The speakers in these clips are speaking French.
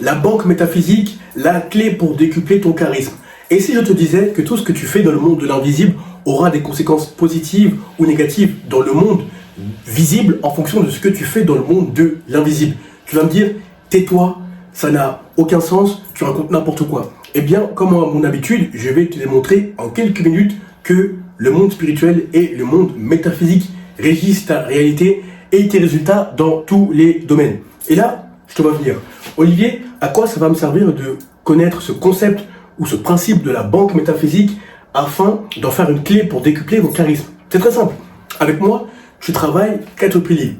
La banque métaphysique, la clé pour décupler ton charisme. Et si je te disais que tout ce que tu fais dans le monde de l'invisible aura des conséquences positives ou négatives dans le monde visible en fonction de ce que tu fais dans le monde de l'invisible? Tu vas me dire, tais-toi, ça n'a aucun sens, tu racontes n'importe quoi. Eh bien, comme à mon habitude, je vais te démontrer en quelques minutes que le monde spirituel et le monde métaphysique régissent ta réalité et tes résultats dans tous les domaines. Et là, je te vois venir. Olivier, à quoi ça va me servir de connaître ce concept ou ce principe de la banque métaphysique afin d'en faire une clé pour décupler mon charisme? C'est très simple. Avec moi, je travaille 4 piliers.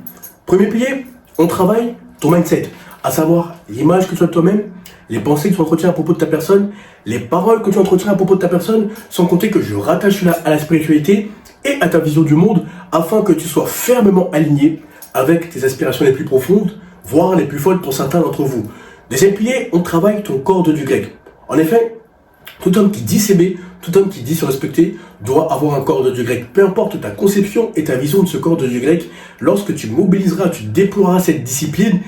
Premier pilier, on travaille ton mindset, à savoir l'image que tu as de toi-même, les pensées que tu entretiens à propos de ta personne, les paroles que tu entretiens à propos de ta personne, sans compter que je rattache cela à la spiritualité et à ta vision du monde afin que tu sois fermement aligné avec tes aspirations les plus profondes, voire les plus folles pour certains d'entre vous. Deuxième pilier, on travaille ton corps de grec. En effet, tout homme qui dit s'aimer, tout homme qui dit se respecter, doit avoir un corps de Dieu grec. Peu importe ta conception et ta vision de ce corps de Dieu grec, lorsque tu mobiliseras, tu déploieras cette discipline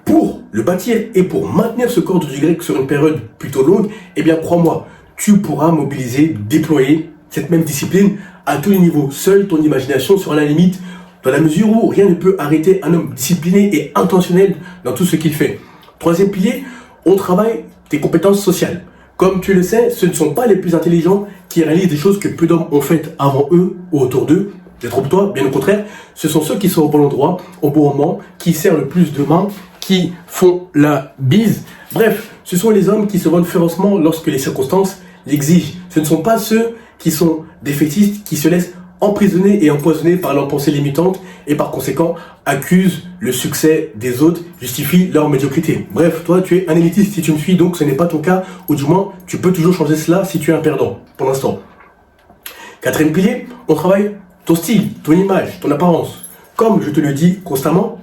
pour le bâtir et pour maintenir ce corps de Dieu grec sur une période plutôt longue, eh bien crois-moi, tu pourras mobiliser, déployer cette même discipline à tous les niveaux. Seule ton imagination sera la limite, dans la mesure où rien ne peut arrêter un homme discipliné et intentionnel dans tout ce qu'il fait. Troisième pilier, on travaille tes compétences sociales. Comme tu le sais, ce ne sont pas les plus intelligents qui réalisent des choses que peu d'hommes ont faites avant eux ou autour d'eux. Détrompe-toi, bien au contraire, ce sont ceux qui sont au bon endroit, au bon moment, qui serrent le plus de mains, qui font la bise. Bref, ce sont les hommes qui se vendent férocement lorsque les circonstances l'exigent. Ce ne sont pas ceux qui sont défaitistes, qui se laissent emprisonner et empoisonner par leurs pensées limitantes et par conséquent accusent le succès des autres, justifient leur médiocrité. Bref, toi tu es un élitiste si tu me suis, donc ce n'est pas ton cas, ou du moins tu peux toujours changer cela si tu es un perdant, pour l'instant. Quatrième pilier, on travaille ton style, ton image, ton apparence. Comme je te le dis constamment,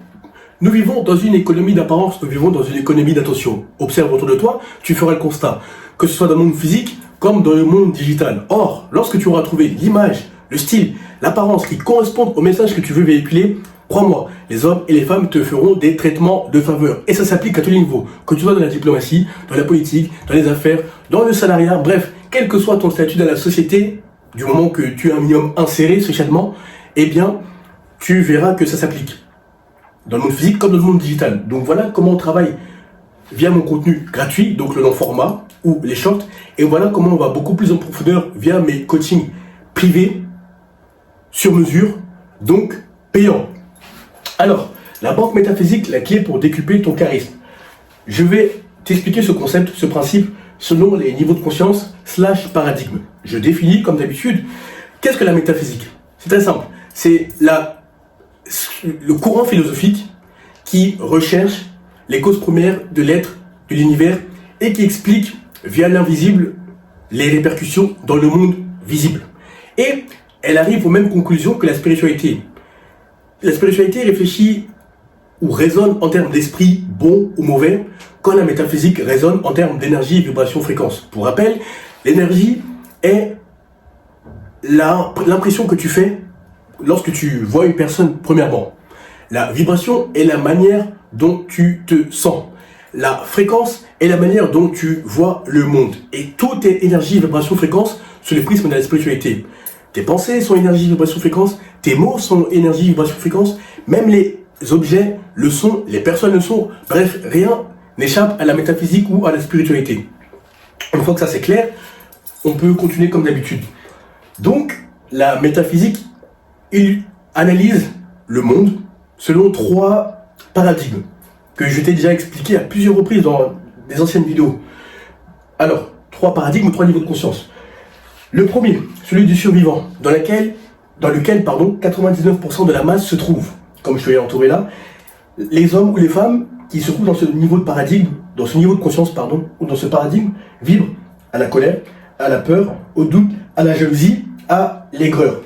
nous vivons dans une économie d'apparence, nous vivons dans une économie d'attention. Observe autour de toi, tu feras le constat, que ce soit dans le monde physique comme dans le monde digital. Or, lorsque tu auras trouvé l'image, le style, l'apparence qui correspondent au message que tu veux véhiculer, crois-moi, les hommes et les femmes te feront des traitements de faveur. Et ça s'applique à tous les niveaux. Que tu sois dans la diplomatie, dans la politique, dans les affaires, dans le salariat, bref, quel que soit ton statut dans la société, du moment que tu es un minimum inséré socialement, eh bien, tu verras que ça s'applique. Dans le monde physique comme dans le monde digital. Donc voilà comment on travaille via mon contenu gratuit, donc le long format ou les shorts. Et voilà comment on va beaucoup plus en profondeur via mes coachings privés, sur mesure, donc payant. Alors, la banque métaphysique, la clé pour décupler ton charisme. Je vais t'expliquer ce concept, ce principe, selon les niveaux de conscience / paradigme. Je définis, comme d'habitude, qu'est-ce que la métaphysique? C'est très simple. C'est le courant philosophique qui recherche les causes premières de l'être, de l'univers, et qui explique, via l'invisible, les répercussions dans le monde visible. Et elle arrive aux mêmes conclusions que la spiritualité. La spiritualité réfléchit ou raisonne en termes d'esprit bon ou mauvais, quand la métaphysique raisonne en termes d'énergie, vibration, fréquence. Pour rappel, l'énergie est l'impression que tu fais lorsque tu vois une personne premièrement. La vibration est la manière dont tu te sens. La fréquence est la manière dont tu vois le monde. Et tout est énergie, vibration, fréquence sous le prisme de la spiritualité. Tes pensées sont énergie, vibration, fréquence. Tes mots sont énergie, vibration, fréquence. Même les objets le sont, les personnes le sont. Bref, rien n'échappe à la métaphysique ou à la spiritualité. Une fois que ça c'est clair, on peut continuer comme d'habitude. Donc, la métaphysique, il analyse le monde selon 3 paradigmes que je t'ai déjà expliqué à plusieurs reprises dans des anciennes vidéos. Alors, 3 paradigmes ou 3 niveaux de conscience. Le premier, celui du survivant, dans lequel 99% de la masse se trouve, comme je te l'ai entouré là, les hommes ou les femmes qui se trouvent dans ce niveau de paradigme, dans ce niveau de conscience, ou dans ce paradigme, vibrent à la colère, à la peur, au doute, à la jalousie, à l'aigreur.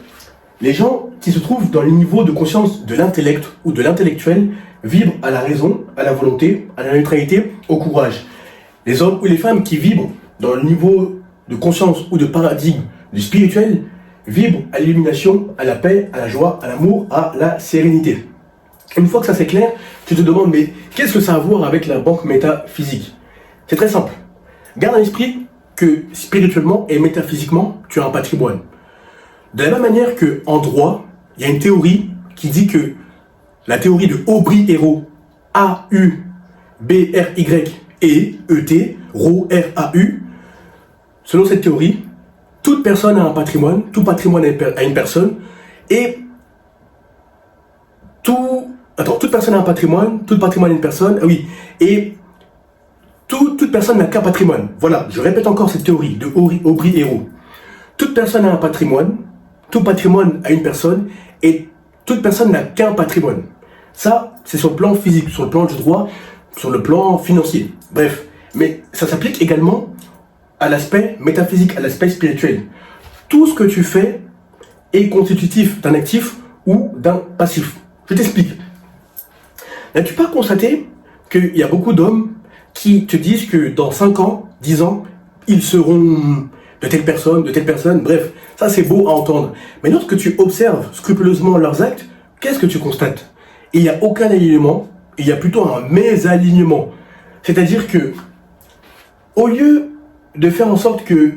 Les gens qui se trouvent dans le niveau de conscience de l'intellect ou de l'intellectuel vibrent à la raison, à la volonté, à la neutralité, au courage. Les hommes ou les femmes qui vibrent dans le niveau de conscience ou de paradigme du spirituel vibrent à l'illumination, à la paix, à la joie, à l'amour, à la sérénité. Une fois que ça c'est clair, tu te demandes, mais qu'est-ce que ça a à voir avec la banque métaphysique? C'est très simple. Garde à l'esprit que spirituellement et métaphysiquement, tu as un patrimoine. De la même manière qu'en droit, il y a une théorie qui dit que la théorie de Aubry-Hérault, A-U-B-R-Y-E-E-T, R-A-U, selon cette théorie, toute personne a un patrimoine, tout patrimoine a une personne, et toute personne a un patrimoine, tout patrimoine a une personne, et toute personne n'a qu'un patrimoine. Voilà, je répète encore cette théorie de Aubry-Hérault. Toute personne a un patrimoine, tout patrimoine a une personne, et toute personne n'a qu'un patrimoine. Ça, c'est sur le plan physique, sur le plan du droit, sur le plan financier. Bref, mais ça s'applique également à l'aspect métaphysique, à l'aspect spirituel. Tout ce que tu fais est constitutif d'un actif ou d'un passif. Je t'explique. N'as-tu pas constaté qu'il y a beaucoup d'hommes qui te disent que dans 5 ans, 10 ans, ils seront de telle personne, bref, ça c'est beau à entendre. Mais lorsque tu observes scrupuleusement leurs actes, qu'est-ce que tu constates? Il n'y a aucun alignement, il y a plutôt un mésalignement. C'est-à-dire que, au lieu de faire en sorte que,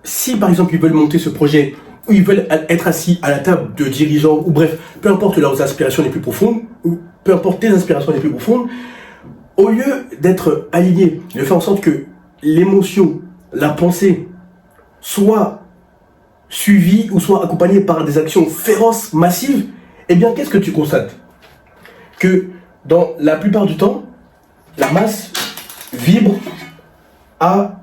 si par exemple ils veulent monter ce projet, ou ils veulent être assis à la table de dirigeants, ou bref, peu importe leurs aspirations les plus profondes, ou peu importe tes aspirations les plus profondes, au lieu d'être alignés, de faire en sorte que l'émotion, la pensée, soit suivie ou soit accompagnée par des actions féroces, massives, eh bien, qu'est-ce que tu constates? Que dans la plupart du temps, la masse vibre à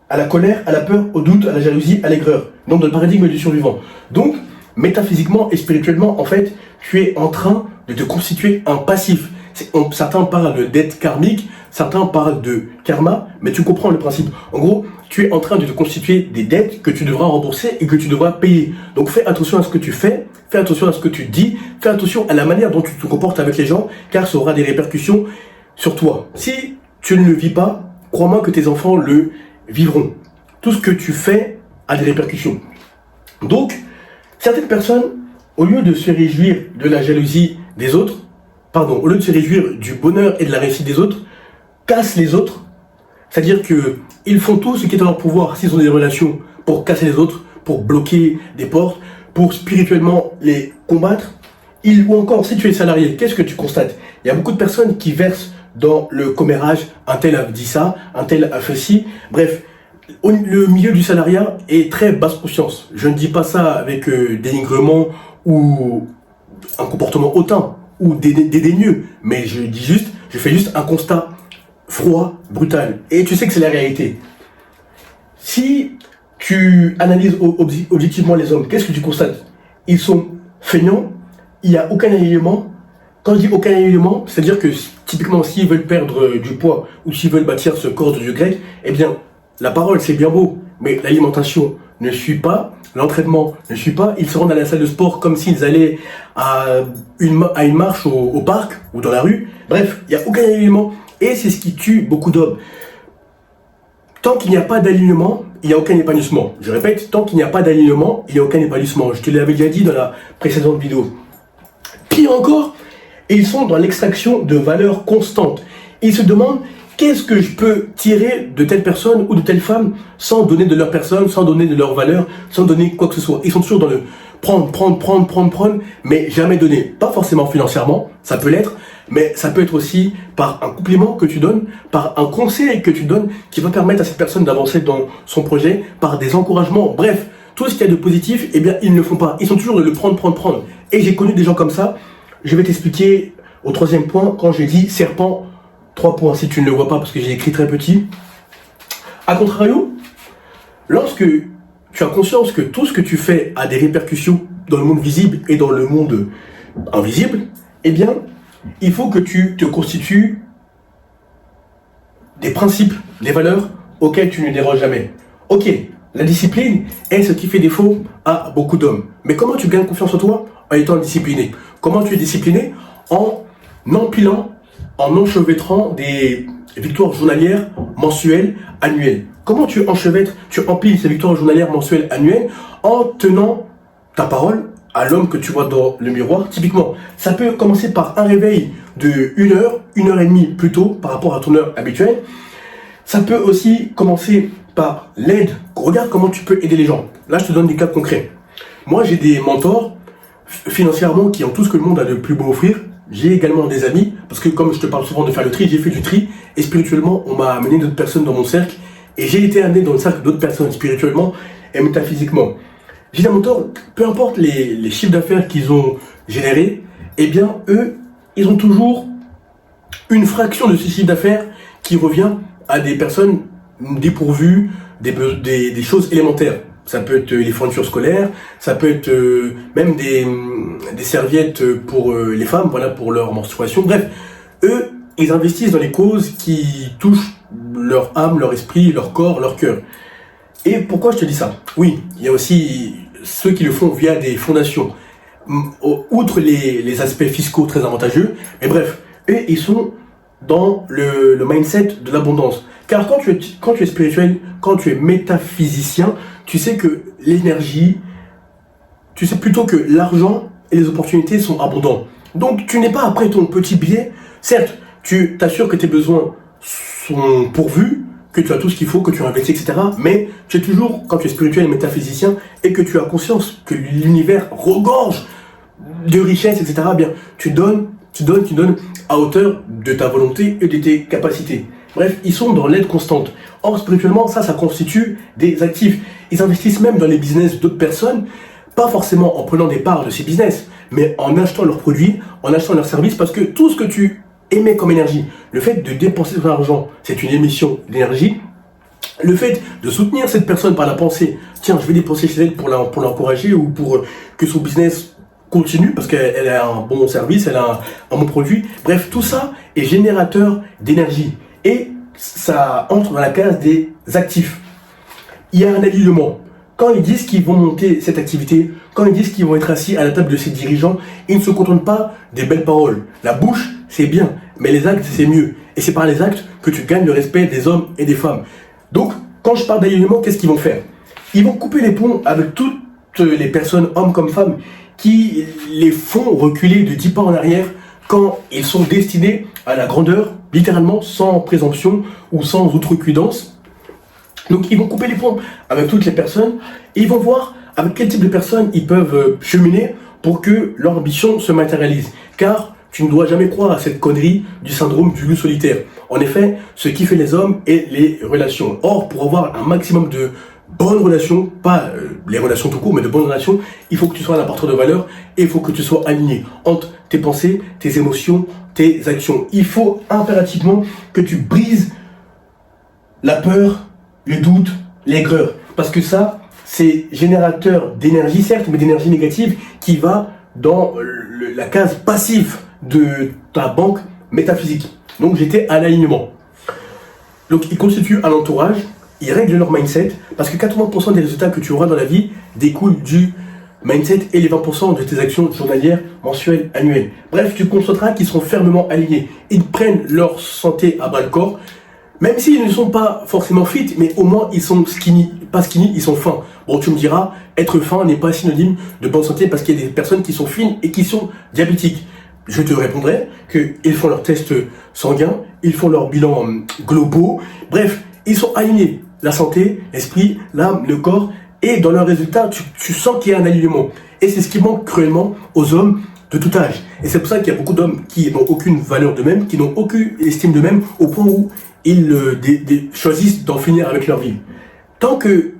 la colère, à la peur, au doute, à la jalousie, à l'aigreur. Donc, dans le paradigme du survivant. Donc, métaphysiquement et spirituellement, en fait, tu es en train de te constituer un passif. Certains parlent de dette karmique, certains parlent de karma, mais tu comprends le principe. En gros, tu es en train de te constituer des dettes que tu devras rembourser et que tu devras payer. Donc fais attention à ce que tu fais, fais attention à ce que tu dis, fais attention à la manière dont tu te comportes avec les gens, car ça aura des répercussions sur toi. Si tu ne le vis pas, crois-moi que tes enfants le vivront. Tout ce que tu fais a des répercussions. Donc, certaines personnes, au lieu de se réjouir de la jalousie des autres, au lieu de se réjouir du bonheur et de la réussite des autres, cassent les autres. C'est-à-dire qu'ils font tout ce qui est dans leur pouvoir, s'ils ont des relations, pour casser les autres, pour bloquer des portes, pour spirituellement les combattre. Ou encore, si tu es salarié, qu'est-ce que tu constates? Il y a beaucoup de personnes qui versent dans le commérage, un tel a dit ça, un tel a fait ci. Bref, le milieu du salariat est très basse conscience. Je ne dis pas ça avec dénigrement ou un comportement hautain ou dédaigneux, mais je fais juste un constat froid, brutal. Et tu sais que c'est la réalité. Si tu analyses objectivement les hommes, qu'est-ce que tu constates? Ils sont feignants, il n'y a aucun alignement. Quand je dis aucun alignement, c'est-à-dire que typiquement s'ils veulent perdre du poids ou s'ils veulent bâtir ce corps de dieu grec, eh bien la parole c'est bien beau, mais l'alimentation ne suit pas, l'entraînement ne suit pas, ils se rendent à la salle de sport comme s'ils allaient à une marche au parc ou dans la rue. Bref, il n'y a aucun alignement et c'est ce qui tue beaucoup d'hommes. Tant qu'il n'y a pas d'alignement, il n'y a aucun épanouissement. Je répète, tant qu'il n'y a pas d'alignement, il n'y a aucun épanouissement. Je te l'avais déjà dit dans la précédente vidéo. Pire encore, ils sont dans l'extraction de valeurs constantes. Ils se demandent qu'est-ce que je peux tirer de telle personne ou de telle femme sans donner de leur personne, sans donner de leur valeur, sans donner quoi que ce soit. Ils sont toujours dans le prendre, mais jamais donner. Pas forcément financièrement, ça peut l'être, mais ça peut être aussi par un compliment que tu donnes, par un conseil que tu donnes qui va permettre à cette personne d'avancer dans son projet, par des encouragements. Bref, tout ce qu'il y a de positif, eh bien, ils ne le font pas. Ils sont toujours dans le prendre. Et j'ai connu des gens comme ça. Je vais t'expliquer au 3e point, quand je dis serpent, 3 points si tu ne le vois pas parce que j'ai écrit très petit. A contrario, lorsque tu as conscience que tout ce que tu fais a des répercussions dans le monde visible et dans le monde invisible, eh bien, il faut que tu te constitues des principes, des valeurs auxquelles tu ne déroges jamais. Ok, la discipline est ce qui fait défaut à beaucoup d'hommes. Mais comment tu gagnes confiance en toi? En étant discipliné. Comment tu es discipliné? En empilant, en enchevêtrant des victoires journalières, mensuelles, annuelles. Comment tu enchevêtres, tu empiles ces victoires journalières, mensuelles, annuelles en tenant ta parole à l'homme que tu vois dans le miroir. Typiquement, ça peut commencer par un réveil de 1 heure et demie plus tôt par rapport à ton heure habituelle. Ça peut aussi commencer par l'aide. Regarde comment tu peux aider les gens. Là, je te donne des cas concrets. Moi, j'ai des mentors financièrement qui ont tout ce que le monde a de plus beau offrir. J'ai également des amis, parce que comme je te parle souvent de faire le tri, j'ai fait du tri, et spirituellement, on m'a amené d'autres personnes dans mon cercle, et j'ai été amené dans le cercle d'autres personnes spirituellement et métaphysiquement. J'ai des mentors, peu importe les chiffres d'affaires qu'ils ont générés, eh bien, eux, ils ont toujours une fraction de ces chiffres d'affaires qui revient à des personnes dépourvues des choses élémentaires. Ça peut être les fournitures scolaires, ça peut être même des serviettes pour les femmes, voilà, pour leur menstruation. Bref, eux, ils investissent dans les causes qui touchent leur âme, leur esprit, leur corps, leur cœur. Et pourquoi je te dis ça? Oui, il y a aussi ceux qui le font via des fondations. Outre les aspects fiscaux très avantageux, mais bref, eux, ils sont dans le mindset de l'abondance. Car quand tu es spirituel, quand tu es métaphysicien, tu sais que l'énergie, tu sais plutôt que l'argent et les opportunités sont abondants. Donc tu n'es pas après ton petit billet. Certes, tu t'assures que tes besoins sont pourvus, que tu as tout ce qu'il faut, que tu as investi, etc. Mais tu es toujours, quand tu es spirituel et métaphysicien, et que tu as conscience que l'univers regorge de richesses, etc., bien, tu donnes à hauteur de ta volonté et de tes capacités. Bref, ils sont dans l'aide constante. Or, spirituellement, ça constitue des actifs. Ils investissent même dans les business d'autres personnes, pas forcément en prenant des parts de ces business, mais en achetant leurs produits, en achetant leurs services, parce que tout ce que tu émets comme énergie, le fait de dépenser ton argent, c'est une émission d'énergie. Le fait de soutenir cette personne par la pensée, tiens, je vais dépenser chez elle pour l'encourager ou pour que son business continue, parce qu'elle a un bon service, elle a un bon produit. Bref, tout ça est générateur d'énergie. Et ça entre dans la case des actifs. Il y a un alignement. Quand ils disent qu'ils vont monter cette activité, quand ils disent qu'ils vont être assis à la table de ces dirigeants, ils ne se contentent pas des belles paroles. La bouche, c'est bien, mais les actes, c'est mieux. Et c'est par les actes que tu gagnes le respect des hommes et des femmes. Donc, quand je parle d'alignement, qu'est-ce qu'ils vont faire? Ils vont couper les ponts avec toutes les personnes, hommes comme femmes, qui les font reculer de 10 pas en arrière quand ils sont destinés à la grandeur, littéralement sans présomption ou sans outrecuidance. Donc ils vont couper les ponts avec toutes les personnes et ils vont voir avec quel type de personnes ils peuvent cheminer pour que leur ambition se matérialise. Car tu ne dois jamais croire à cette connerie du syndrome du loup solitaire. En effet, ce qui fait les hommes est les relations. Or, pour avoir un maximum de bonnes relations, pas les relations tout court, mais de bonnes relations, il faut que tu sois un apporteur de valeur et il faut que tu sois aligné entre tes pensées, tes émotions, tes actions. Il faut impérativement que tu brises la peur, le doute, l'aigreur. Parce que ça, c'est générateur d'énergie, certes, mais d'énergie négative qui va dans la case passive de ta banque métaphysique. Donc j'étais à l'alignement. Donc ils constituent un entourage, ils règlent leur mindset, parce que 80% des résultats que tu auras dans la vie découlent du mindset et les 20% de tes actions journalières, mensuelles, annuelles. Bref, tu constateras qu'ils sont fermement alignés. Ils prennent leur santé à bras le corps, même s'ils ne sont pas forcément fit, mais au moins ils sont skinny. Pas skinny, ils sont fins. Bon, tu me diras, être fin n'est pas synonyme de bonne santé parce qu'il y a des personnes qui sont fines et qui sont diabétiques. Je te répondrai qu'ils font leurs tests sanguins, ils font leurs bilans globaux. Bref, ils sont alignés. La santé, l'esprit, l'âme, le corps. Et dans leurs résultats, tu sens qu'il y a un alignement. Et c'est ce qui manque cruellement aux hommes de tout âge. Et c'est pour ça qu'il y a beaucoup d'hommes qui n'ont aucune valeur d'eux-mêmes, qui n'ont aucune estime d'eux-mêmes, au point où ils choisissent d'en finir avec leur vie. Tant que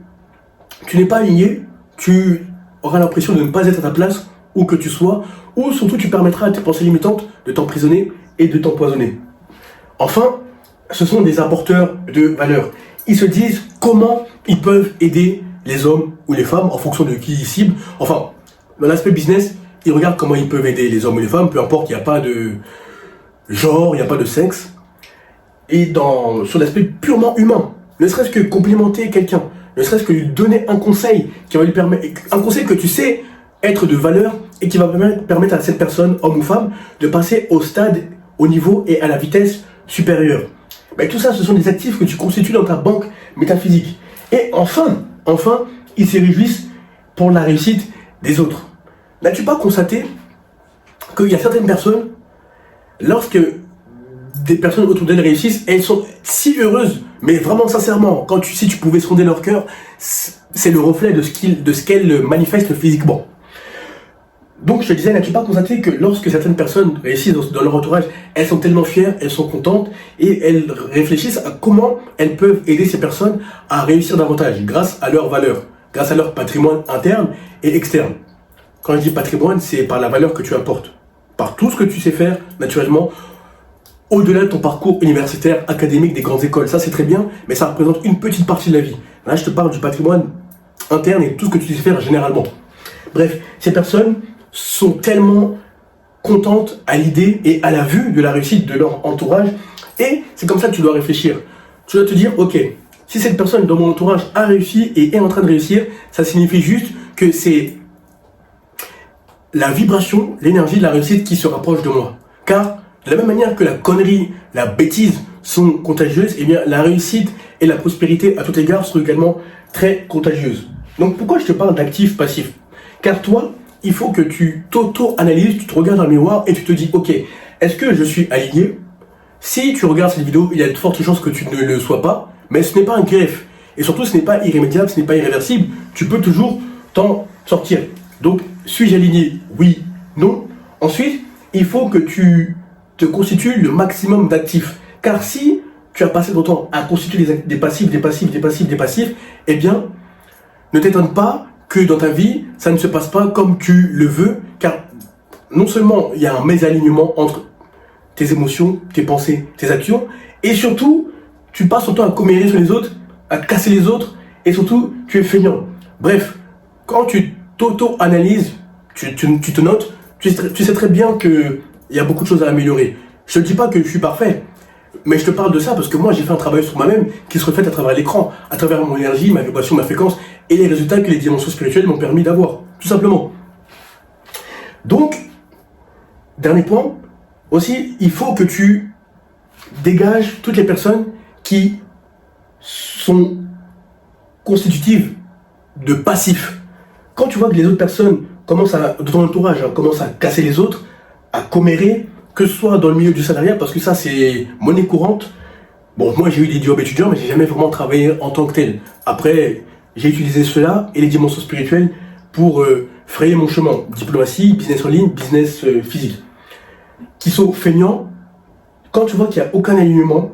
tu n'es pas aligné, tu auras l'impression de ne pas être à ta place, où que tu sois, ou surtout tu permettras à tes pensées limitantes de t'emprisonner et de t'empoisonner. Enfin, ce sont des apporteurs de valeur. Ils se disent comment ils peuvent aider les hommes ou les femmes en fonction de qui ils ciblent. Enfin, dans l'aspect business, ils regardent comment ils peuvent aider les hommes ou les femmes, peu importe, il n'y a pas de genre, il n'y a pas de sexe. Et sur l'aspect purement humain, ne serait-ce que complimenter quelqu'un, ne serait-ce que lui donner un conseil qui va lui permettre, un conseil que tu sais être de valeur et qui va permettre à cette personne, homme ou femme, de passer au stade, au niveau et à la vitesse supérieure. Ben, tout ça, ce sont des actifs que tu constitues dans ta banque métaphysique. Et enfin, ils se réjouissent pour la réussite des autres. N'as-tu pas constaté qu'il y a certaines personnes, lorsque des personnes autour d'elles réussissent, elles sont si heureuses, mais vraiment sincèrement, si tu pouvais sonder leur cœur, c'est le reflet de ce qu'elles manifestent physiquement. Donc je te disais, n'as-tu pas constaté que lorsque certaines personnes réussissent dans leur entourage, elles sont tellement fières, elles sont contentes et elles réfléchissent à comment elles peuvent aider ces personnes à réussir davantage grâce à leurs valeurs, grâce à leur patrimoine interne et externe. Quand je dis patrimoine, c'est par la valeur que tu apportes, par tout ce que tu sais faire naturellement, au-delà de ton parcours universitaire, académique, des grandes écoles. Ça c'est très bien, mais ça représente une petite partie de la vie. Là je te parle du patrimoine interne et tout ce que tu sais faire généralement. Bref, ces personnes sont tellement contentes à l'idée et à la vue de la réussite de leur entourage. Et c'est comme ça que tu dois réfléchir. Tu dois te dire, ok, si cette personne dans mon entourage a réussi et est en train de réussir, ça signifie juste que c'est la vibration, l'énergie de la réussite qui se rapproche de moi. Car de la même manière que la connerie, la bêtise sont contagieuses, eh bien la réussite et la prospérité à tout égard sont également très contagieuses. Donc pourquoi je te parle d'actif passif? Car toi, il faut que tu t'auto-analyses, tu te regardes dans le miroir et tu te dis, ok, est-ce que je suis aligné? Si tu regardes cette vidéo, il y a de fortes chances que tu ne le sois pas, mais ce n'est pas un grief. Et surtout, ce n'est pas irrémédiable, ce n'est pas irréversible. Tu peux toujours t'en sortir. Donc, suis-je aligné? Oui, non. Ensuite, il faut que tu te constitues le maximum d'actifs. Car si tu as passé ton temps à constituer des passifs, eh bien, ne t'étonne pas que dans ta vie, ça ne se passe pas comme tu le veux, car non seulement il y a un mésalignement entre tes émotions, tes pensées, tes actions, et surtout, tu passes ton temps à commérer sur les autres, à casser les autres, et surtout, tu es feignant. Bref, quand tu t'auto-analyses, tu te notes, tu sais très bien qu'il y a beaucoup de choses à améliorer. Je ne te dis pas que je suis parfait, mais je te parle de ça parce que moi j'ai fait un travail sur moi-même qui se reflète à travers l'écran, à travers mon énergie, ma vibration, ma fréquence et les résultats que les dimensions spirituelles m'ont permis d'avoir, tout simplement. Donc, dernier point, aussi, il faut que tu dégages toutes les personnes qui sont constitutives de passifs. Quand tu vois que les autres personnes de ton entourage commencent à casser les autres, à commérer, que ce soit dans le milieu du salariat, parce que ça c'est monnaie courante. Bon, moi j'ai eu des jobs étudiants, mais j'ai jamais vraiment travaillé en tant que tel. Après, j'ai utilisé cela et les dimensions spirituelles pour frayer mon chemin. Diplomatie, business en ligne, business physique. Qui sont feignants, quand tu vois qu'il n'y a aucun alignement,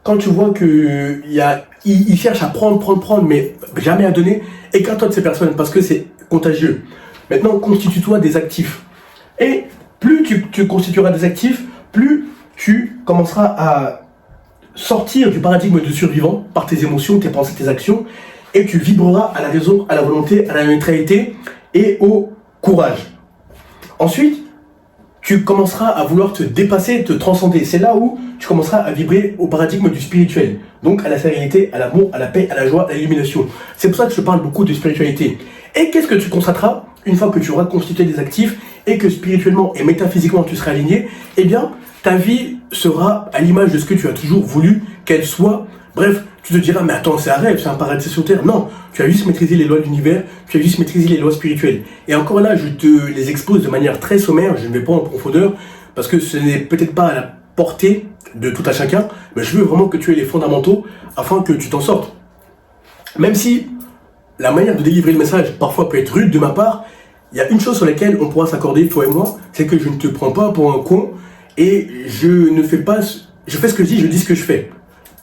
quand tu vois qu'ils cherchent à prendre, mais jamais à donner, écarte-toi de ces personnes parce que c'est contagieux. Maintenant, constitue-toi des actifs. Et plus tu constitueras des actifs, plus tu commenceras à sortir du paradigme de survivant par tes émotions, tes pensées, tes actions, et tu vibreras à la raison, à la volonté, à la neutralité et au courage. Ensuite, tu commenceras à vouloir te dépasser, te transcender. C'est là où tu commenceras à vibrer au paradigme du spirituel. Donc à la sérénité, à l'amour, à la paix, à la joie, à l'illumination. C'est pour ça que je parle beaucoup de spiritualité. Et qu'est-ce que tu constateras une fois que tu auras constitué des actifs et que spirituellement et métaphysiquement tu seras aligné? Eh bien, ta vie sera à l'image de ce que tu as toujours voulu qu'elle soit. Bref, tu te diras, mais attends, c'est un rêve, c'est un paradis sur terre. Non, tu as juste maîtrisé les lois de l'univers, tu as juste maîtrisé les lois spirituelles. Et encore là, je te les expose de manière très sommaire, je ne vais pas en profondeur, parce que ce n'est peut-être pas à la portée de tout à chacun, mais je veux vraiment que tu aies les fondamentaux afin que tu t'en sortes. Même si la manière de délivrer le message parfois peut être rude de ma part, il y a une chose sur laquelle on pourra s'accorder, toi et moi, c'est que je ne te prends pas pour un con et je fais ce que je dis ce que je fais.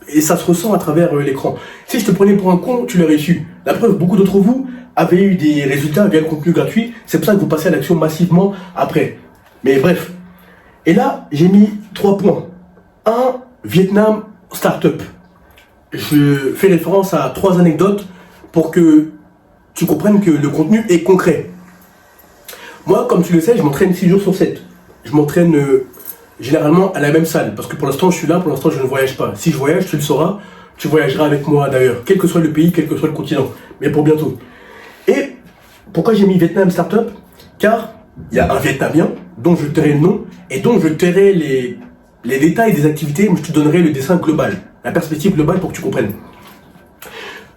Et ça se ressent à travers l'écran. Si je te prenais pour un con, tu l'aurais su. La preuve, beaucoup d'entre vous avaient eu des résultats via le contenu gratuit. C'est pour ça que vous passez à l'action massivement après. Mais bref. Et là, j'ai mis 3 points. 1. Vietnam Startup. Je fais référence à 3 anecdotes pour que tu comprennes que le contenu est concret. Moi, comme tu le sais, je m'entraîne 6 jours sur 7. Je m'entraîne généralement à la même salle, parce que pour l'instant je suis là, pour l'instant je ne voyage pas. Si je voyage, tu le sauras, tu voyageras avec moi d'ailleurs, quel que soit le pays, quel que soit le continent, mais pour bientôt. Et pourquoi j'ai mis Vietnam Startup? Car il y a un Vietnamien dont je tairai le nom et dont je tairai les détails des activités, mais je te donnerai le dessin global, la perspective globale pour que tu comprennes.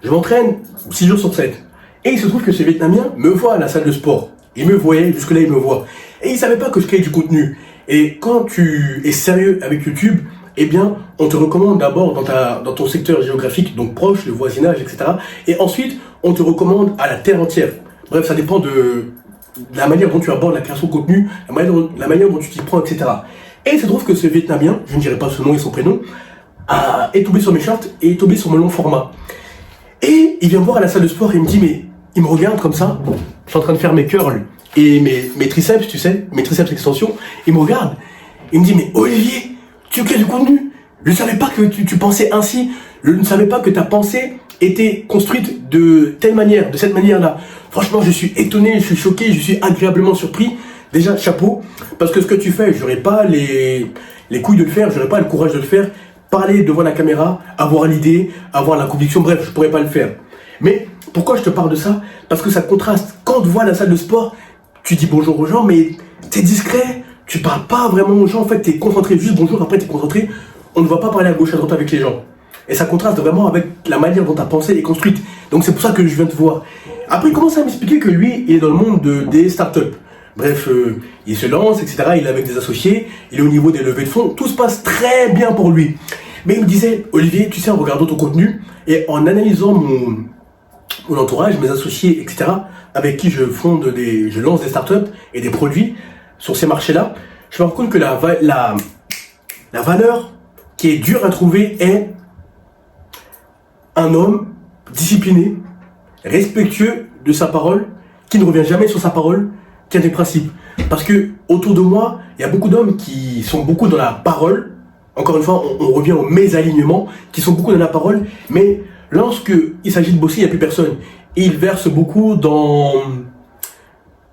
Je m'entraîne 6 jours sur 7. Et il se trouve que ce Vietnamien me voit à la salle de sport. Il me voyait, jusque-là il me voit. Et il ne savait pas que je créais du contenu. Et quand tu es sérieux avec YouTube, eh bien, on te recommande d'abord dans ton secteur géographique, donc proche, le voisinage, etc. Et ensuite, on te recommande à la terre entière. Bref, ça dépend de la manière dont tu abordes la création de contenu, la manière dont tu t'y prends, etc. Et il se trouve que ce Vietnamien, je ne dirai pas son nom et son prénom, est tombé sur mes shorts et est tombé sur mon long format. Et il vient me voir à la salle de sport et il me dit, mais il me regarde comme ça, je suis en train de faire mes curls et mes triceps, tu sais, mes triceps extension, il me regarde, il me dit, mais Olivier, tu crées du contenu, je ne savais pas que tu pensais ainsi, je ne savais pas que ta pensée était construite de telle manière, de cette manière-là. Franchement, je suis étonné, je suis choqué, je suis agréablement surpris. Déjà, chapeau, parce que ce que tu fais, j'aurais pas les couilles de le faire, j'aurais pas le courage de le faire. Parler devant la caméra, avoir l'idée, avoir la conviction, bref, je pourrais pas le faire. Mais pourquoi je te parle de ça? Parce que ça contraste. Quand tu vois la salle de sport, tu dis bonjour aux gens, mais t'es discret, tu parles pas vraiment aux gens, en fait, t'es concentré, juste bonjour, après t'es concentré. On ne va pas parler à gauche, à droite avec les gens. Et ça contraste vraiment avec la manière dont ta pensée est construite. Donc c'est pour ça que je viens te voir. Après, il commence à m'expliquer que lui, il est dans le monde des startups. Bref, il se lance, etc. Il est avec des associés, il est au niveau des levées de fonds. Tout se passe très bien pour lui. Mais il me disait, Olivier, tu sais, en regardant ton contenu et en analysant mon entourage, mes associés, etc., avec qui je lance des startups et des produits sur ces marchés-là, je me rends compte que la valeur qui est dure à trouver est un homme discipliné, respectueux de sa parole, qui ne revient jamais sur sa parole, qui a des principes. Parce que autour de moi, il y a beaucoup d'hommes qui sont beaucoup dans la parole. Encore une fois, on revient au mésalignement, qui sont beaucoup dans la parole, mais lorsqu'il s'agit de bosser, il n'y a plus personne. Et ils versent beaucoup dans...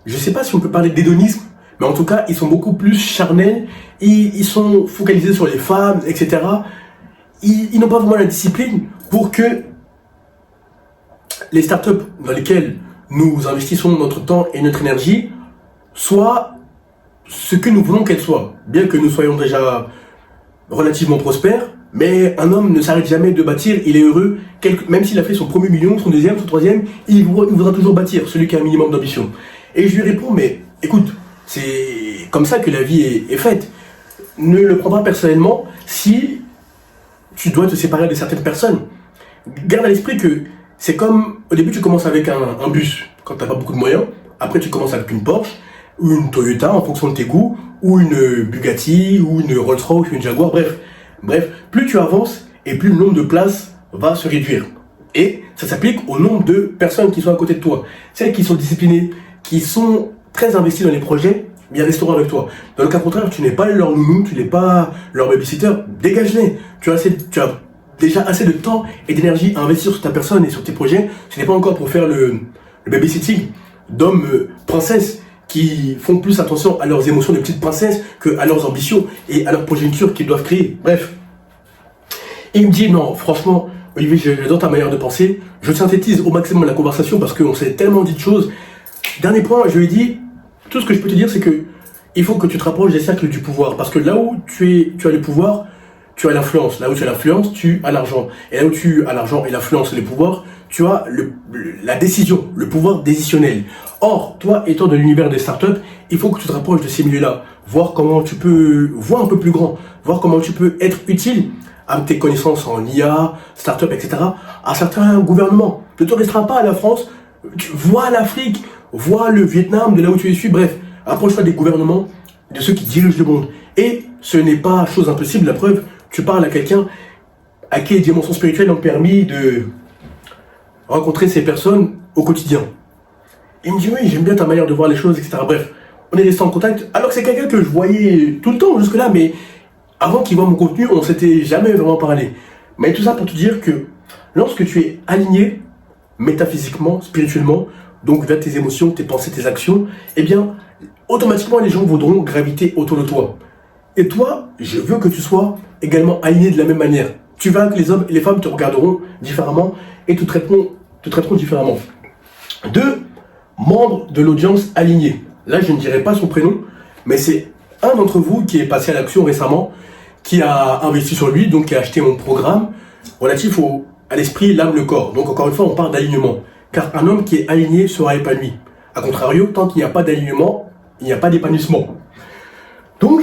Je ne sais pas si on peut parler d'hédonisme, mais en tout cas, ils sont beaucoup plus charnels, ils sont focalisés sur les femmes, etc. Ils n'ont pas vraiment la discipline pour que les startups dans lesquelles nous investissons notre temps et notre énergie soient ce que nous voulons qu'elles soient. Bien que nous soyons déjà relativement prospères, mais un homme ne s'arrête jamais de bâtir, il est heureux, même s'il a fait son premier million, son deuxième, son troisième, il voudra toujours bâtir, celui qui a un minimum d'ambition. Et je lui réponds, mais écoute, c'est comme ça que la vie est faite. Ne le prends pas personnellement si tu dois te séparer de certaines personnes. Garde à l'esprit que c'est comme, au début tu commences avec un bus, quand tu n'as pas beaucoup de moyens, après tu commences avec une Porsche, ou une Toyota en fonction de tes goûts, ou une Bugatti, ou une Rolls-Royce, ou une Jaguar, bref, plus tu avances, et plus le nombre de places va se réduire. Et ça s'applique au nombre de personnes qui sont à côté de toi. Celles qui sont disciplinées, qui sont très investies dans les projets, bien resteront avec toi. Dans le cas contraire, tu n'es pas leur nounou, tu n'es pas leur babysitter, dégage-les. Tu as déjà assez de temps et d'énergie à investir sur ta personne et sur tes projets. Ce n'est pas encore pour faire le babysitting d'hommes princesses qui font plus attention à leurs émotions de petites princesses qu'à leurs ambitions et à leur progéniture qu'ils doivent créer. Bref. Il me dit, non, franchement, Olivier, j'adore ta manière de penser. Je synthétise au maximum la conversation parce qu'on s'est tellement dit de choses. Dernier point, je lui ai dit, tout ce que je peux te dire, c'est que il faut que tu te rapproches des cercles du pouvoir. Parce que là où tu as le pouvoir, tu as l'influence. Là où tu as l'influence, tu as l'argent. Et là où tu as l'argent et l'influence et le pouvoir, tu as la décision, le pouvoir décisionnel. Or, toi, étant de l'univers des startups, il faut que tu te rapproches de ces milieux-là. Voir comment tu peux voir un peu plus grand. Voir comment tu peux être utile avec tes connaissances en IA, startup, etc. à certains gouvernements. Ne te restreins pas à la France. Vois l'Afrique, vois le Vietnam, de là où tu es issu. Bref, approche-toi des gouvernements, de ceux qui dirigent le monde. Et ce n'est pas chose impossible. La preuve, tu parles à quelqu'un à qui les dimensions spirituelles ont permis de rencontrer ces personnes au quotidien. Il me dit, oui, j'aime bien ta manière de voir les choses, etc. Bref, on est resté en contact, alors que c'est quelqu'un que je voyais tout le temps jusque-là, mais avant qu'il voit mon contenu, on s'était jamais vraiment parlé. Mais tout ça pour te dire que lorsque tu es aligné, métaphysiquement, spirituellement, donc vers tes émotions, tes pensées, tes actions, eh bien, automatiquement, les gens voudront graviter autour de toi. Et toi, je veux que tu sois également aligné de la même manière. Tu verras que les hommes et les femmes te regarderont différemment et te traiteront différemment. 2 membres de l'audience alignés. Là, je ne dirai pas son prénom, mais c'est un d'entre vous qui est passé à l'action récemment, qui a investi sur lui, donc qui a acheté mon programme relatif à l'esprit, l'âme, le corps. Donc encore une fois, on parle d'alignement. Car un homme qui est aligné sera épanoui. A contrario, tant qu'il n'y a pas d'alignement, il n'y a pas d'épanouissement. Donc,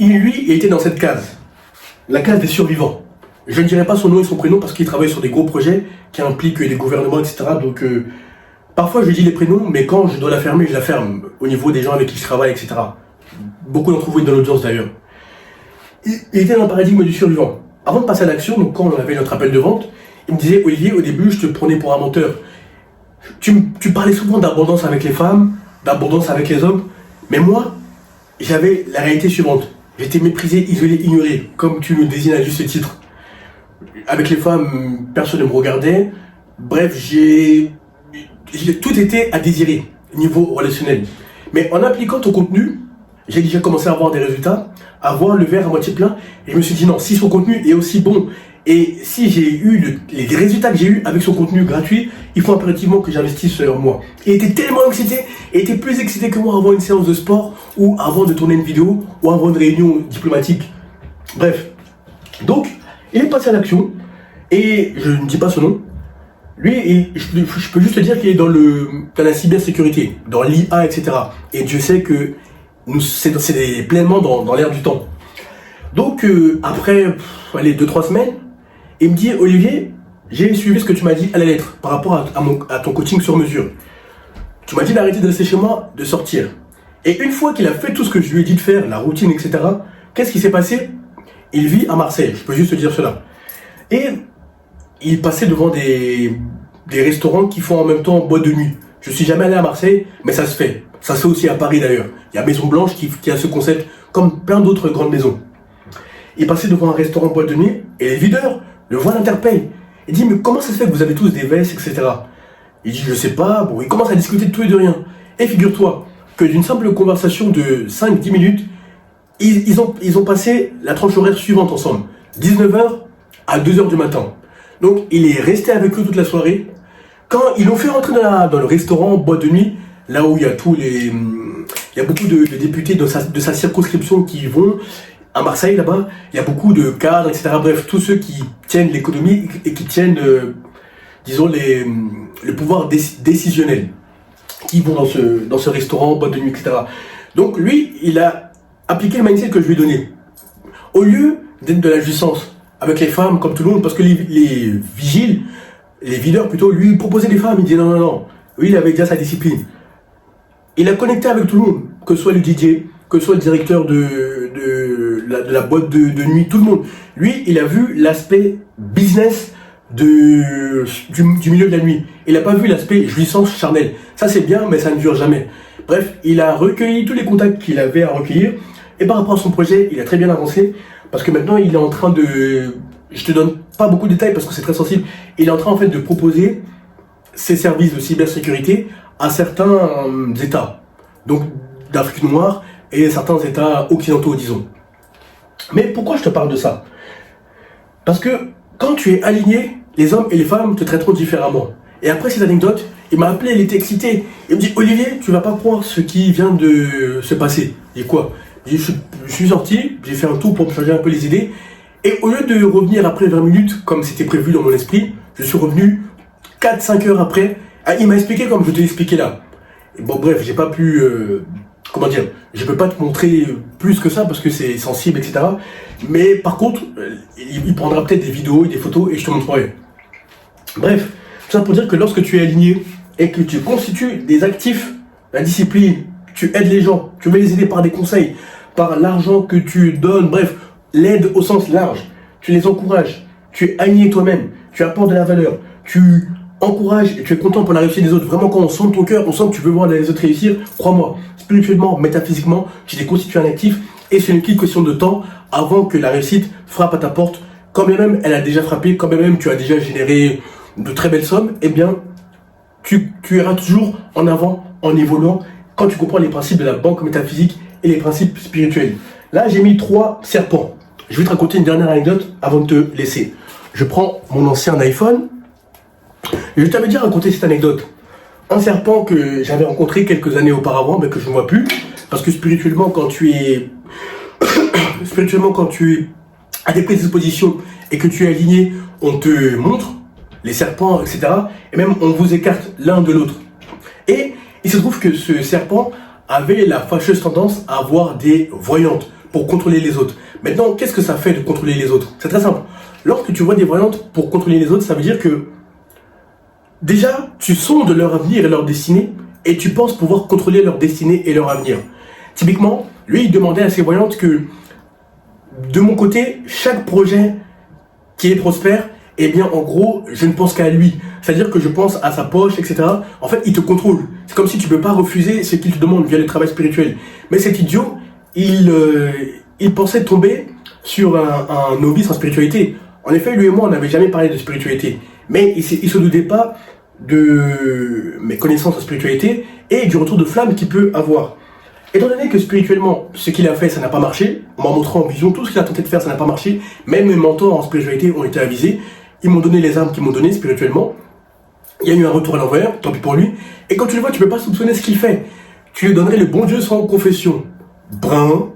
il était dans cette case, la case des survivants. Je ne dirai pas son nom et son prénom parce qu'il travaille sur des gros projets qui impliquent des gouvernements, etc. Donc, parfois je dis les prénoms, mais quand je dois la fermer, je la ferme au niveau des gens avec qui je travaille, etc. Beaucoup d'entre vous êtes dans l'audience d'ailleurs. Il était dans le paradigme du survivant. Avant de passer à l'action, donc quand on avait notre appel de vente, il me disait, Olivier, au début, je te prenais pour un menteur. Tu parlais souvent d'abondance avec les femmes, d'abondance avec les hommes, mais moi, j'avais la réalité suivante. J'étais méprisé, isolé, ignoré, comme tu le désignes à juste titre. Avec les femmes, personne ne me regardait. Bref, tout était à désirer, niveau relationnel. Mais en appliquant ton contenu, j'ai déjà commencé à avoir des résultats, à voir le verre à moitié plein, et je me suis dit non, si son contenu est aussi bon, et si j'ai eu les résultats que j'ai eu avec son contenu gratuit, il faut impérativement que j'investisse en moi. Et il était tellement excité, et était plus excité que moi avant une séance de sport, ou avant de tourner une vidéo, ou avant une réunion diplomatique. Bref. Donc, il est passé à l'action, et je ne dis pas son nom. Lui, je peux juste te dire qu'il est dans la cybersécurité, dans l'IA, etc. Et Dieu sait que c'est pleinement dans l'air du temps. Donc, après 2-3 semaines, il me dit, Olivier, j'ai suivi ce que tu m'as dit à la lettre par rapport à ton coaching sur mesure. Tu m'as dit d'arrêter de rester chez moi, de sortir. Et une fois qu'il a fait tout ce que je lui ai dit de faire, la routine, etc., qu'est-ce qui s'est passé? Il vit à Marseille, je peux juste te dire cela. Et il passait devant des restaurants qui font en même temps boîte de nuit. Je suis jamais allé à Marseille, mais ça se fait. Ça se fait aussi à Paris d'ailleurs. Il y a Maison Blanche qui a ce concept, comme plein d'autres grandes maisons. Il passait devant un restaurant boîte de nuit, et les videurs le voient, l'interpellent. Il dit, mais comment ça se fait que vous avez tous des vestes, etc. Il dit, je sais pas. Bon, il commence à discuter de tout et de rien. Et figure-toi que d'une simple conversation de 5-10 minutes, ils ont passé la tranche horaire suivante ensemble. 19h à 2h du matin. Donc, il est resté avec eux toute la soirée. Quand ils l'ont fait rentrer dans le restaurant boîte de nuit, là où il y a il y a beaucoup de députés de sa circonscription qui vont à Marseille, là-bas, il y a beaucoup de cadres, etc. Bref, tous ceux qui tiennent l'économie et qui tiennent, disons, le pouvoir décisionnel, qui vont dans ce restaurant, boîte de nuit, etc. Donc, lui, il a appliqué le mindset que je lui ai donné. Au lieu d'être de la jouissance avec les femmes, comme tout le monde, parce que les vigiles, les videurs plutôt, lui proposaient des femmes, il disait non, non, non. Lui, il avait déjà sa discipline. Il a connecté avec tout le monde, que ce soit le DJ, que ce soit le directeur de la boîte de nuit, tout le monde. Lui, il a vu l'aspect business du milieu de la nuit. Il n'a pas vu l'aspect jouissance charnelle. Ça, c'est bien, mais ça ne dure jamais. Bref, il a recueilli tous les contacts qu'il avait à recueillir. Et par rapport à son projet, il a très bien avancé. Parce que maintenant, il est en train de... Je te donne pas beaucoup de détails parce que c'est très sensible. Il est en train, en fait, de proposer ses services de cybersécurité à certains États. Donc, d'Afrique noire et certains États occidentaux, disons. Mais pourquoi je te parle de ça? Parce que quand tu es aligné, les hommes et les femmes te traiteront différemment. Et après cette anecdote, il m'a appelé, il était excité. Il me dit, Olivier, tu vas pas croire ce qui vient de se passer. Je dis quoi? Je suis sorti, j'ai fait un tour pour me changer un peu les idées. Et au lieu de revenir après 20 minutes, comme c'était prévu dans mon esprit, je suis revenu 4-5 heures après. Il m'a expliqué comme je te l'ai expliqué là. Et bon, bref, j'ai pas pu... comment dire, je peux pas te montrer plus que ça parce que c'est sensible, etc. Mais par contre, il prendra peut-être des vidéos et des photos et je te montrerai. Bref, tout ça pour dire que lorsque tu es aligné et que tu constitues des actifs, la discipline, tu aides les gens, tu veux les aider par des conseils, par l'argent que tu donnes, bref, l'aide au sens large, tu les encourages, tu es aligné toi-même, tu apportes de la valeur, tu encourages et tu es content pour la réussite des autres. Vraiment, quand on sent ton cœur, on sent que tu veux voir les autres réussir, crois-moi, spirituellement, métaphysiquement, tu t'es constitué un actif et c'est une petite question de temps avant que la réussite frappe à ta porte. Quand bien même elle a déjà frappé, quand bien même tu as déjà généré de très belles sommes, eh bien, tu iras toujours en avant, en évoluant, quand tu comprends les principes de la banque métaphysique et les principes spirituels. Là, j'ai mis 3 serpents. Je vais te raconter une dernière anecdote avant de te laisser. Je prends mon ancien iPhone. Et je t'avais déjà raconté cette anecdote. Un serpent que j'avais rencontré quelques années auparavant, mais que je ne vois plus. Parce que spirituellement, quand tu es à des prédispositions et que tu es aligné, on te montre les serpents, etc. Et même, on vous écarte l'un de l'autre. Et il se trouve que ce serpent avait la fâcheuse tendance à avoir des voyantes. pour contrôler les autres. Maintenant, qu'est-ce que ça fait de contrôler les autres? C'est très simple. Lorsque tu vois des voyantes pour contrôler les autres, ça veut dire que déjà, tu sondes leur avenir et leur destinée et tu penses pouvoir contrôler leur destinée et leur avenir. Typiquement, lui, il demandait à ses voyantes que, de mon côté, chaque projet qui est prospère, eh bien, en gros, je ne pense qu'à lui. C'est-à-dire que je pense à sa poche, etc. En fait, il te contrôle. C'est comme si tu ne peux pas refuser ce qu'il te demande via le travail spirituel. Mais cet idiot, il pensait tomber sur un novice en spiritualité. En effet, lui et moi, on n'avait jamais parlé de spiritualité. Mais il ne se doutait pas de mes connaissances en spiritualité et du retour de flamme qu'il peut avoir. Étant donné que spirituellement, ce qu'il a fait, ça n'a pas marché, en m'a montré en vision, tout ce qu'il a tenté de faire, ça n'a pas marché, même mes mentors en spiritualité ont été avisés, ils m'ont donné les armes qu'ils m'ont données spirituellement, il y a eu un retour à l'envers, tant pis pour lui, et quand tu le vois, tu ne peux pas soupçonner ce qu'il fait. Tu lui donnerais le bon Dieu sans confession, brun,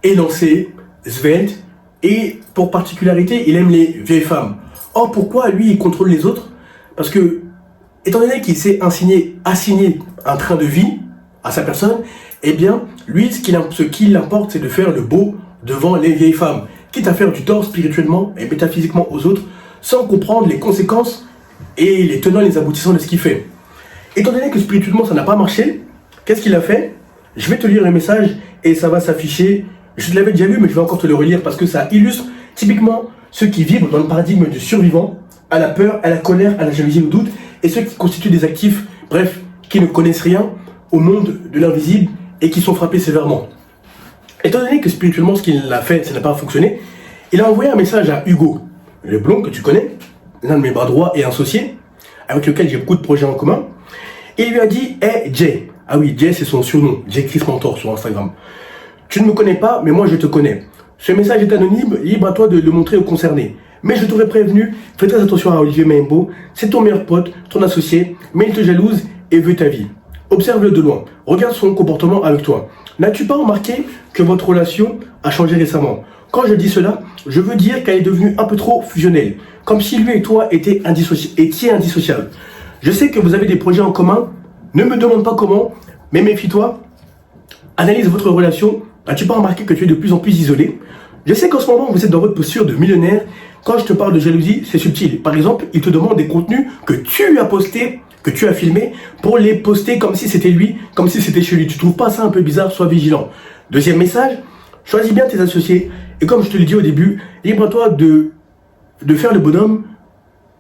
élancé, svelte, et pour particularité, il aime les vieilles femmes. Or, pourquoi lui, il contrôle les autres? Parce que, étant donné qu'il s'est assigné un train de vie à sa personne, eh bien, lui, ce qui l'importe, c'est de faire le beau devant les vieilles femmes, quitte à faire du tort spirituellement et métaphysiquement aux autres, sans comprendre les conséquences et les tenants et les aboutissants de ce qu'il fait. Étant donné que spirituellement, ça n'a pas marché, qu'est-ce qu'il a fait? Je vais te lire le message et ça va s'afficher. Je te l'avais déjà lu, mais je vais encore te le relire parce que ça illustre typiquement ceux qui vibrent dans le paradigme du survivant, à la peur, à la colère, à la jalousie, au doute, et ceux qui constituent des actifs, bref, qui ne connaissent rien au monde de l'invisible et qui sont frappés sévèrement. Étant donné que spirituellement ce qu'il a fait, ça n'a pas fonctionné, il a envoyé un message à Hugo, le blond que tu connais, l'un de mes bras droits et associés, avec lequel j'ai beaucoup de projets en commun, et il lui a dit « Hey Jay », ah oui, Jay c'est son surnom, Jay Chris Mentor sur Instagram, « Tu ne me connais pas, mais moi je te connais. Ce message est anonyme, libre à toi de le montrer aux concernés. Mais je t'aurais prévenu, fais très attention à Olivier Maimbo, c'est ton meilleur pote, ton associé, mais il te jalouse et veut ta vie. Observe-le de loin, regarde son comportement avec toi. N'as-tu pas remarqué que votre relation a changé récemment? Quand je dis cela, je veux dire qu'elle est devenue un peu trop fusionnelle, comme si lui et toi étiez indissociables. Je sais que vous avez des projets en commun, ne me demande pas comment, mais méfie-toi, analyse votre relation. As-tu pas remarqué que tu es de plus en plus isolé? Je sais qu'en ce moment, vous êtes dans votre posture de millionnaire. Quand je te parle de jalousie, c'est subtil. Par exemple, il te demande des contenus que tu as postés, que tu as filmés, pour les poster comme si c'était lui, comme si c'était chez lui. Tu trouves pas ça un peu bizarre? Sois vigilant. Deuxième message, choisis bien tes associés. Et comme je te l'ai dit au début, libre à toi de faire le bonhomme,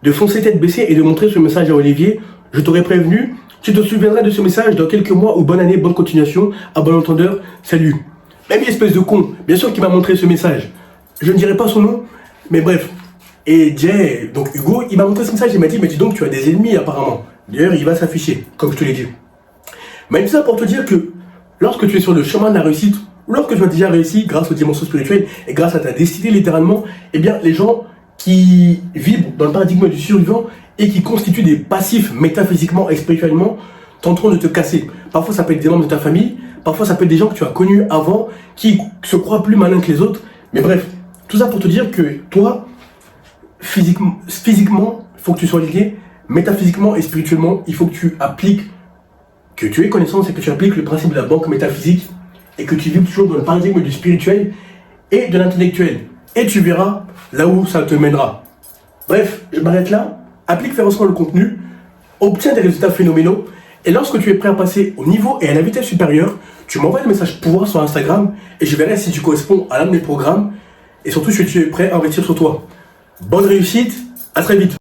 de foncer tête baissée et de montrer ce message à Olivier. Je t'aurais prévenu, tu te souviendras de ce message dans quelques mois ou bonne année, bonne continuation. À bon entendeur, salut. Même espèce de con, bien sûr qu'il m'a montré ce message. Je ne dirai pas son nom, mais bref. Et Jay, donc Hugo, il m'a montré ce message, il m'a dit, mais dis donc, tu as des ennemis apparemment. D'ailleurs, il va s'afficher, comme je te l'ai dit. Mais tout ça pour te dire que lorsque tu es sur le chemin de la réussite, ou lorsque tu as déjà réussi grâce aux dimensions spirituelles et grâce à ta destinée littéralement, eh bien, les gens qui vibrent dans le paradigme du survivant et qui constituent des passifs métaphysiquement et spirituellement tenteront de te casser. Parfois, ça peut être des membres de ta famille, parfois, ça peut être des gens que tu as connus avant qui se croient plus malins que les autres. Mais bref, tout ça pour te dire que toi, physiquement, il faut que tu sois lié, métaphysiquement et spirituellement, il faut que tu appliques, que tu aies connaissance et que tu appliques le principe de la banque métaphysique et que tu vives toujours dans le paradigme du spirituel et de l'intellectuel. Et tu verras là où ça te mènera. Bref, je m'arrête là, applique férocement le contenu, obtiens des résultats phénoménaux, et lorsque tu es prêt à passer au niveau et à la vitesse supérieure, tu m'envoies un message pouvoir sur Instagram et je verrai si tu corresponds à l'un de mes programmes et surtout si tu es prêt à investir sur toi. Bonne réussite, à très vite.